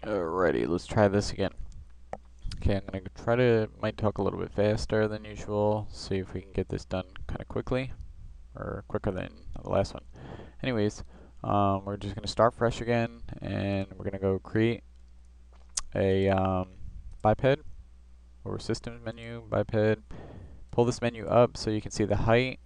Alrighty, let's try this again. Okay, I'm gonna try to, might talk a little bit faster than usual, see if we can get this done kind of quickly, or quicker than the last one. Anyways, we're just gonna start fresh again, and we're gonna go create a biped, or systems menu, biped. Pull this menu up so you can see the height,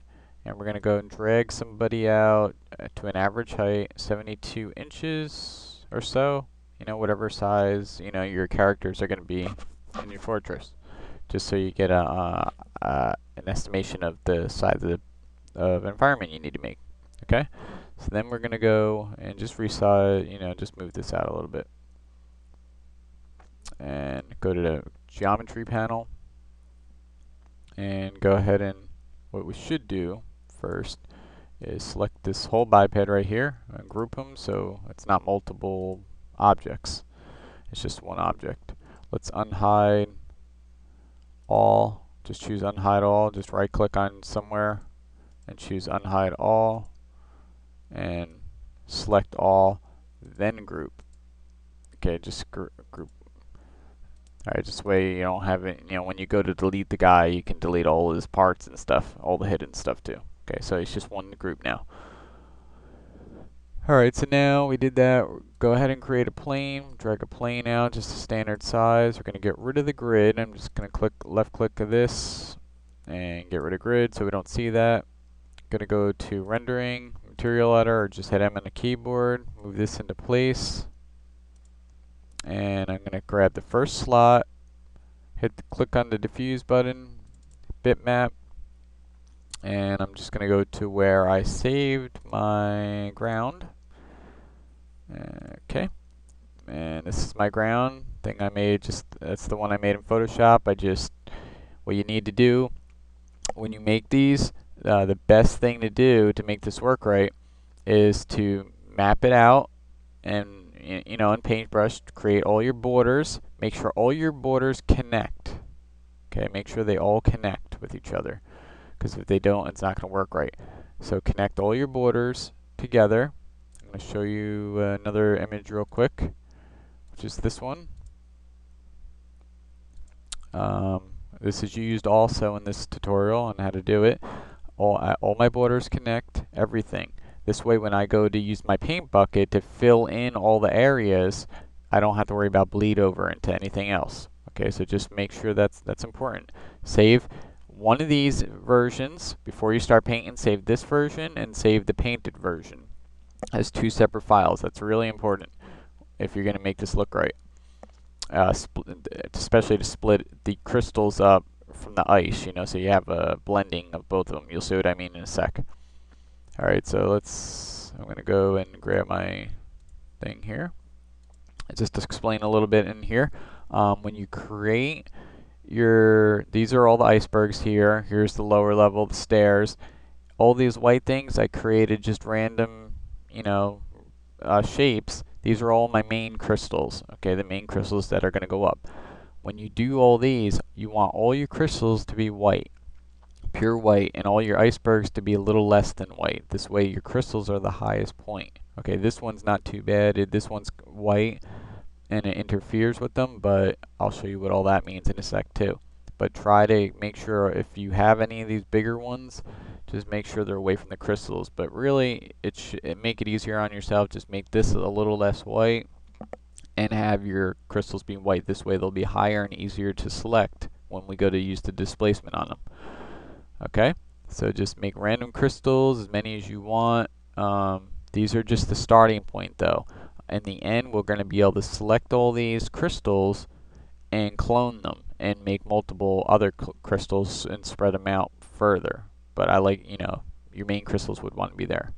and we're gonna go and drag somebody out to an average height, 72 inches or so. You know, whatever size, you know, your characters are gonna be in your fortress, just so you get an estimation of the size of environment you need to make. Okay, so then we're gonna go and just resize, you know, just move this out a little bit, and go to the geometry panel, and go ahead and what we should do first is select this whole biped right here and group them so it's not multiple objects. It's just one object. Let's unhide all. Just choose unhide all. Just right click on somewhere and choose unhide all and select all, then group. Okay, just group. Alright, just way you don't have it, you know, when you go to delete the guy, you can delete all his parts and stuff, all the hidden stuff too. Okay, so it's just one group now. Alright, so now we did that. Go ahead and create a plane, drag a plane out, just a standard size. We're going to get rid of the grid. I'm just going to left click of this and get rid of grid so we don't see that. Going to go to rendering, material editor, or just hit M on the keyboard, move this into place. And I'm going to grab the first slot, click on the diffuse button, bitmap, and I'm just going to go to where I saved my ground. Okay, and this is my ground thing I made, that's the one I made in Photoshop. What you need to do when you make these, the best thing to do to make this work right is to map it out and, you know, in Paintbrush, create all your borders. Make sure all your borders connect. Okay, make sure they all connect with each other, because if they don't, it's not going to work right. So connect all your borders together. I'm going to show you another image real quick, which is this one. This is used also in this tutorial on how to do it. All my borders connect, everything. This way when I go to use my paint bucket to fill in all the areas, I don't have to worry about bleed over into anything else. Okay, so just make sure that's important. Save one of these versions before you start painting. Save this version and save the painted version as two separate files. That's really important if you're going to make this look right. Especially to split the crystals up from the ice, you know, so you have a blending of both of them. You'll see what I mean in a sec. Alright, so I'm going to go and grab my thing here. Just to explain a little bit in here. When you create these are all the icebergs here. Here's the lower level, the stairs. All these white things, I created just random, you know, shapes. These are all my main crystals, okay, the main crystals that are going to go up. When you do all these, you want all your crystals to be white, pure white, and all your icebergs to be a little less than white. This way your crystals are the highest point. Okay, this one's not too bad. This one's white and it interferes with them, but I'll show you what all that means in a sec too. But try to make sure if you have any of these bigger ones, just make sure they're away from the crystals. But really, make it easier on yourself. Just make this a little less white and have your crystals be white. This way they'll be higher and easier to select when we go to use the displacement on them. Okay, so just make random crystals, as many as you want. These are just the starting point though. In the end, we're going to be able to select all these crystals and clone them and make multiple other crystals and spread them out further. But I like, you know, your main crystals would want to be there.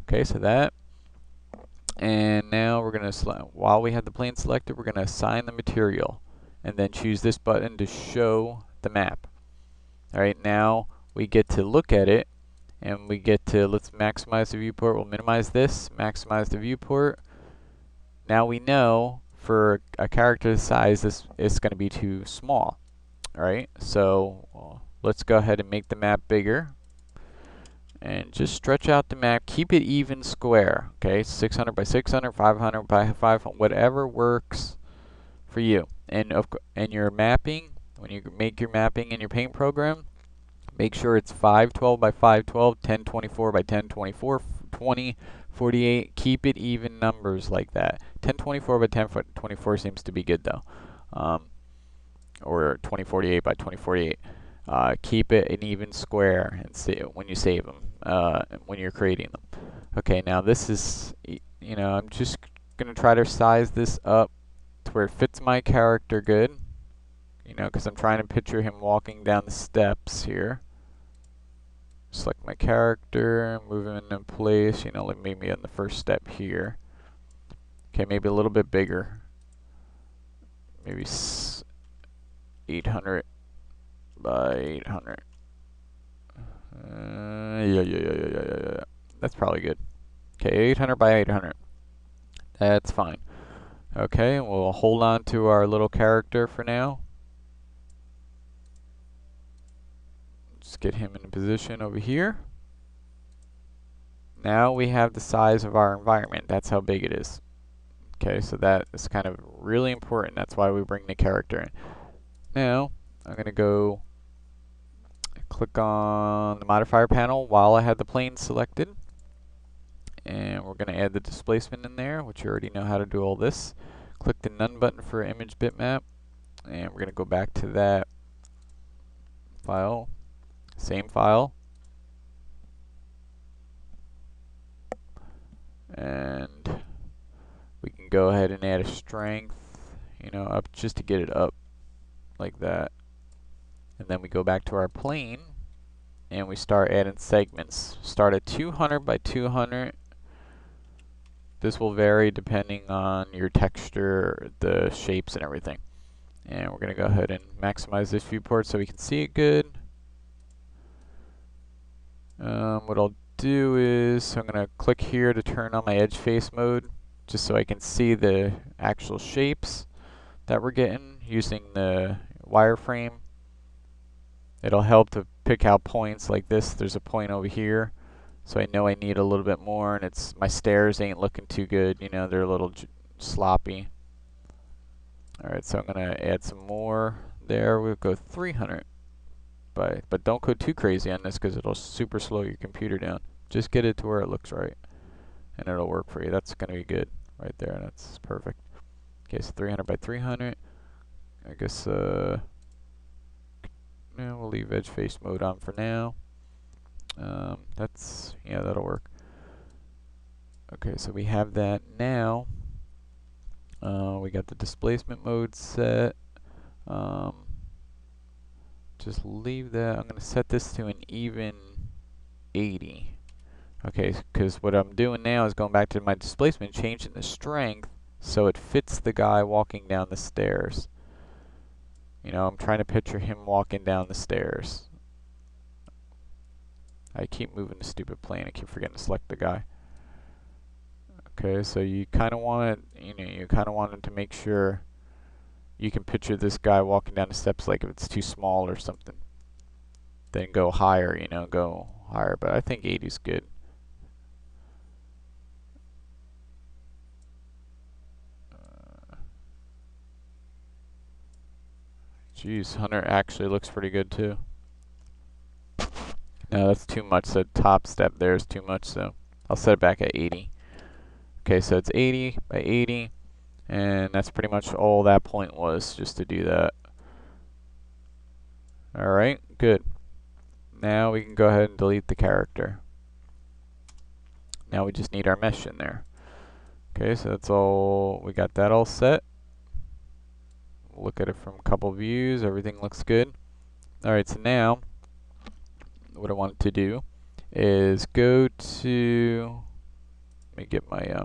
Okay, so that. And now we're going to, while we have the plane selected, we're going to assign the material. And then choose this button to show the map. Alright, now we get to look at it. And we get to, let's maximize the viewport. We'll minimize this, maximize the viewport. Now we know for a character size, this is going to be too small. Alright, so let's go ahead and make the map bigger. and just stretch out the map. Keep it even square, okay? 600 by 600, 500 by 500, whatever works for you. And your mapping, when you make your mapping in your paint program, make sure it's 512 by 512, 1024 by 1024, 2048. Keep it even numbers like that. 1024 by 1024 seems to be good though. Or 2048 by 2048. Keep it an even square and when you save them, when you're creating them. Okay, now this is, I'm just going to try to size this up to where it fits my character good. Because I'm trying to picture him walking down the steps here. Select my character, move him into place, like maybe on the first step here. Okay, maybe a little bit bigger. Maybe 800 by 800. Yeah. That's probably good. Okay, 800 by 800. That's fine. Okay, we'll hold on to our little character for now. Just get him in a position over here. Now we have the size of our environment. That's how big it is. Okay, so that is kind of really important. That's why we bring the character in. Now, I'm going to go click on the modifier panel while I have the plane selected. And we're going to add the displacement in there, which you already know how to do all this. Click the None button for image bitmap. And we're going to go back to that file. Same file. And we can go ahead and add a strength, up just to get it up like that. And then we go back to our plane and we start adding segments. Start at 200 by 200. This will vary depending on your texture, the shapes and everything. And we're going to go ahead and maximize this viewport so we can see it good. What I'll do is I'm going to click here to turn on my edge face mode just so I can see the actual shapes that we're getting using the wireframe. It'll help to pick out points like this. There's a point over here, so I know I need a little bit more, and my stairs ain't looking too good. They're a little sloppy. Alright, so I'm going to add some more there. We'll go 300. But don't go too crazy on this because it'll super slow your computer down. Just get it to where it looks right, and it'll work for you. That's going to be good right there. That's perfect. Okay, so 300 by 300. I guess we'll leave edge face mode on for now. That'll work. Okay, so we have that now. We got the displacement mode set. Just leave that. I'm going to set this to an even 80. Okay, because what I'm doing now is going back to my displacement, changing the strength so it fits the guy walking down the stairs. I'm trying to picture him walking down the stairs. I keep moving the stupid plane. I keep forgetting to select the guy. Okay, so you kind of want it, to make sure you can picture this guy walking down the steps, like if it's too small or something. Then go higher, go higher. But I think 80 is good. Geez, 100 actually looks pretty good too. No, that's too much. The top step there is too much, so I'll set it back at 80. Okay, so it's 80 by 80. And that's pretty much all that point was, just to do that. Alright, good. Now we can go ahead and delete the character. Now we just need our mesh in there. Okay, so that's all, we got that all set. Look at it from a couple views, everything looks good. Alright, so now, what I want to do is go to, let me get my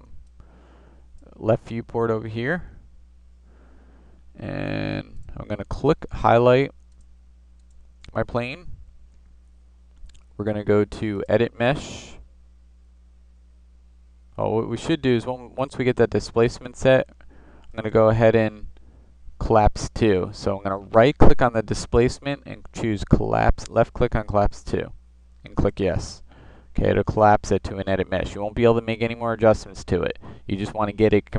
left viewport over here, and I'm going to highlight my plane. We're going to go to edit mesh. What we should do is once we get that displacement set, I'm going to go ahead and collapse 2. So I'm going to right click on the displacement and choose collapse, left click on collapse 2 and click yes. Okay, it'll collapse it to an edit mesh. You won't be able to make any more adjustments to it. You just want to get it